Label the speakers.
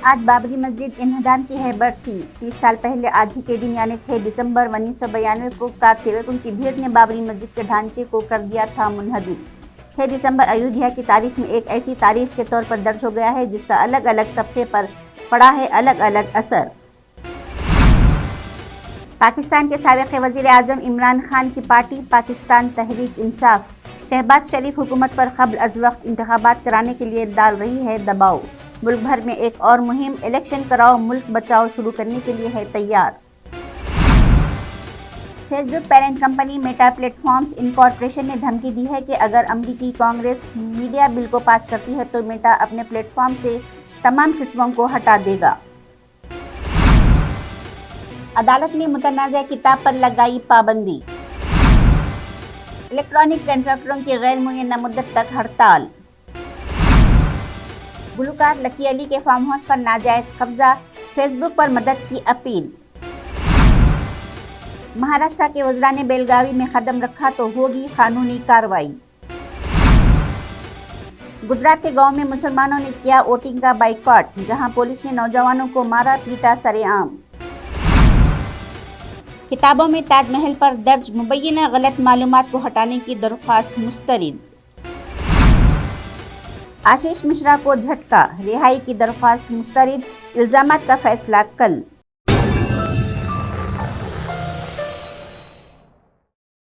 Speaker 1: آج بابری مسجد انہدام کی ہے برسی۔ 30 سال پہلے آج ہی کے دن یعنی 6 دسمبر 1992 کو کار سیوکوں کی بھیڑ نے بابری مسجد کے ڈھانچے کو کر دیا تھا منہدم۔ 6 دسمبر ایودھیا کی تاریخ میں ایک ایسی تاریخ کے طور پر درج ہو گیا ہے جس کا الگ الگ صفحے پر پڑا ہے الگ الگ اثر۔ پاکستان کے سابق وزیر اعظم عمران خان کی پارٹی پاکستان تحریک انصاف شہباز شریف حکومت پر قبل از وقت انتخابات کرانے کے لیے ڈال رہی ہے دباؤ۔ ملک بھر میں ایک اور مہم الیکشن کراؤ ملک بچاؤ شروع کرنے کے لیے ہے تیار۔ Facebook parent company Meta platforms incorporation نے دھمکی دی ہے کہ اگر امریکی کانگریس میڈیا بل کو پاس کرتی ہے تو میٹا اپنے پلیٹ فارم سے تمام قسموں کو ہٹا دے گا۔ عدالت نے متنازع کتاب پر لگائی پابندی۔ الیکٹرانک کنٹراکٹروں کی غیر معینہ مدت تک ہڑتال۔ گلوکار لکی علی کے فارم ہاؤس پر ناجائز قبضہ، فیس بک پر مدد کی اپیل۔ مہاراشٹر کے وزراء نے بیلگاوی میں قدم رکھا تو ہوگی قانونی کارروائی۔ گجرات کے گاؤں میں مسلمانوں نے کیا ووٹنگ کا بائیکاٹ، جہاں پولیس نے نوجوانوں کو مارا پیٹا سرے عام۔ کتابوں میں تاج محل پر درج مبینہ غلط معلومات کو ہٹانے کی درخواست مسترد۔ آشیش مشرا کو جھٹکا، رہائی کی درخواست مسترد، الزامات کا فیصلہ کل۔